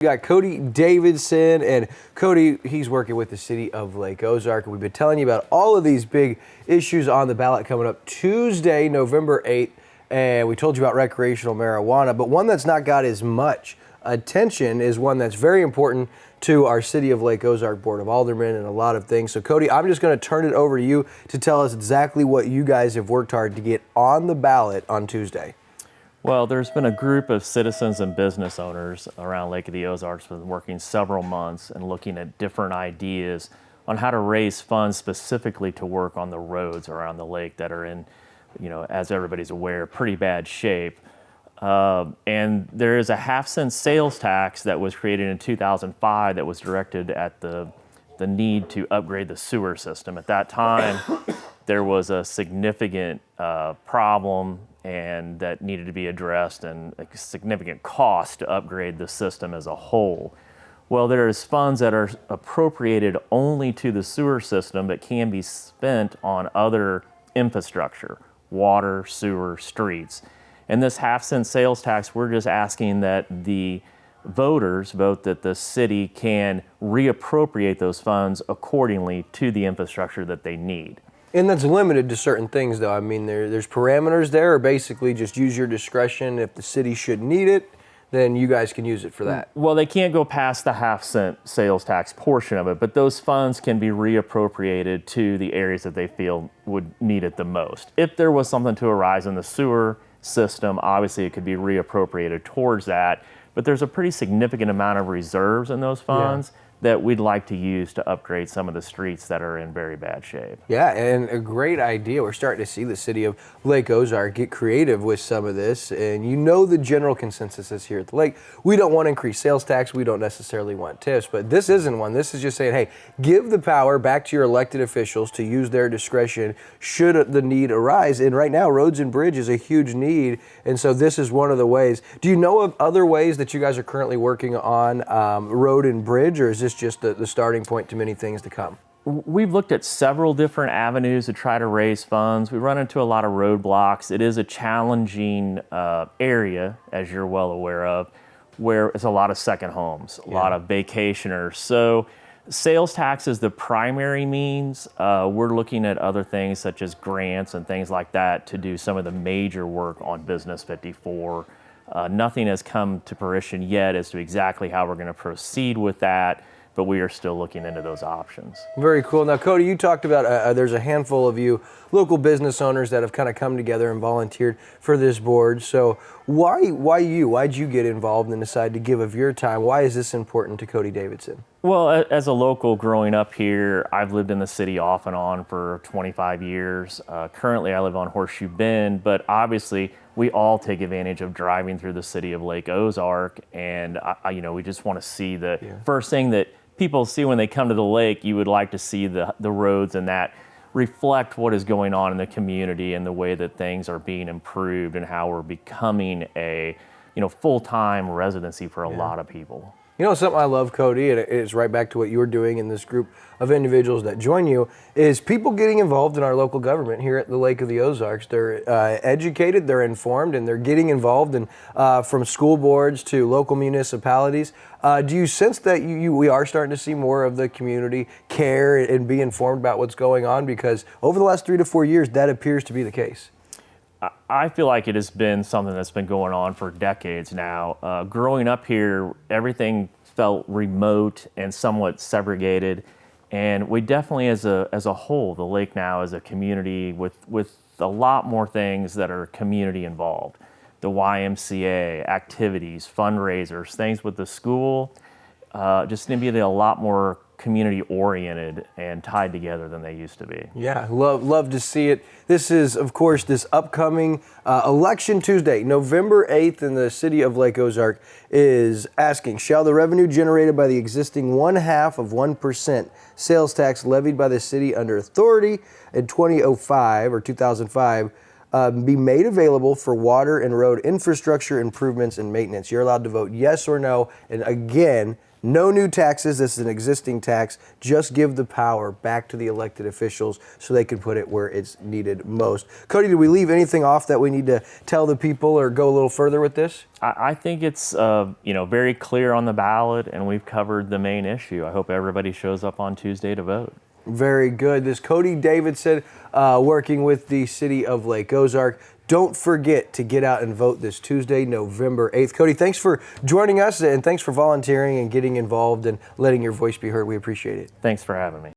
We got Cody Davidson, and Cody, he's working with the city of Lake Ozark. We've been telling you about all of these big issues on the ballot coming up Tuesday, November 8th, and we told you about recreational marijuana, but one that's not got as much attention is one that's very important to our City of Lake Ozark Board of Aldermen and a lot of things. So Cody, I'm just going to turn it over to you to tell us exactly what you guys have worked hard to get on the ballot on Tuesday. Well, there's been a group of citizens and business owners around Lake of the Ozarks who have been working several months and looking at different ideas on how to raise funds specifically to work on the roads around the lake that are in, as everybody's aware, pretty bad shape. And there is a half-cent sales tax that was created in 2005 that was directed at the need to upgrade the sewer system. At that time, there was a significant problem and that needed to be addressed, and a significant cost to upgrade the system as a whole. Well, there's funds that are appropriated only to the sewer system that can be spent on other infrastructure, water, sewer, streets. And this half-cent sales tax, we're just asking that the voters vote that the city can reappropriate those funds accordingly to the infrastructure that they need. And that's limited to certain things, though. I mean, there's parameters there, or basically just use your discretion. If the city should need it, then you guys can use it for that. Well, they can't go past the half-cent sales tax portion of it, but those funds can be reappropriated to the areas that they feel would need it the most. If there was something to arise in the sewer system, obviously it could be reappropriated towards that, but there's a pretty significant amount of reserves in those funds that we'd like to use to upgrade some of the streets that are in very bad shape. Yeah, and a great idea. We're starting to see the city of Lake Ozark get creative with some of this, and the general consensus is here at the lake. We don't want to increase sales tax. We don't necessarily want tips, but this isn't one. This is just saying, hey, give the power back to your elected officials to use their discretion should the need arise. And right now, roads and bridge is a huge need, and so this is one of the ways. Do you know of other ways that you guys are currently working on road and bridge, or is this just the starting point to many things to come? We've looked at several different avenues to try to raise funds. We run into a lot of roadblocks. It is a challenging area, as you're well aware of, where it's a lot of second homes, a lot of vacationers. So sales tax is the primary means. We're looking at other things such as grants and things like that to do some of the major work on Business 54. Nothing has come to fruition yet as to exactly how we're going to proceed with that, but we are still looking into those options. Very cool. Now, Cody, you talked about there's a handful of you local business owners that have kind of come together and volunteered for this board. So why you? Why'd you get involved and decide to give of your time? Why is this important to Cody Davidson? Well, as a local growing up here, I've lived in the city off and on for 25 years. Currently, I live on Horseshoe Bend, but obviously we all take advantage of driving through the city of Lake Ozark, and we just want to see the first thing that people see when they come to the lake. You would like to see the roads and that reflect what is going on in the community and the way that things are being improved and how we're becoming a full-time residency for a lot of people. Something I love, Cody, and it's right back to what you're doing in this group of individuals that join you, is people getting involved in our local government here at the Lake of the Ozarks. They're educated, they're informed, and they're getting involved in from school boards to local municipalities. Do you sense that we are starting to see more of the community care and be informed about what's going on? Because over the last 3 to 4 years, that appears to be the case. I feel like it has been something that's been going on for decades now. Growing up here, everything felt remote and somewhat segregated, and we definitely, as a whole, the lake now is a community with a lot more things that are community involved. The YMCA, activities, fundraisers, things with the school, just to be a lot more community oriented and tied together than they used to be. Yeah, love to see it. This is, of course, this upcoming election Tuesday, November 8th, in the city of Lake Ozark is asking, shall the revenue generated by the existing 0.5% sales tax levied by the city under authority in 2005 be made available for water and road infrastructure improvements and maintenance? You're allowed to vote yes or no. And again, No new taxes. This is an existing tax. Just give the power back to the elected officials so they can put it where it's needed most. Cody, did we leave anything off that we need to tell the people or go a little further with this? I think it's very clear on the ballot, and we've covered the main issue. I hope everybody shows up on Tuesday to vote. Very good. This Cody Davidson working with the city of Lake Ozark. Don't forget to get out and vote this Tuesday, November 8th. Cody, thanks for joining us, and thanks for volunteering and getting involved and letting your voice be heard. We appreciate it. Thanks for having me.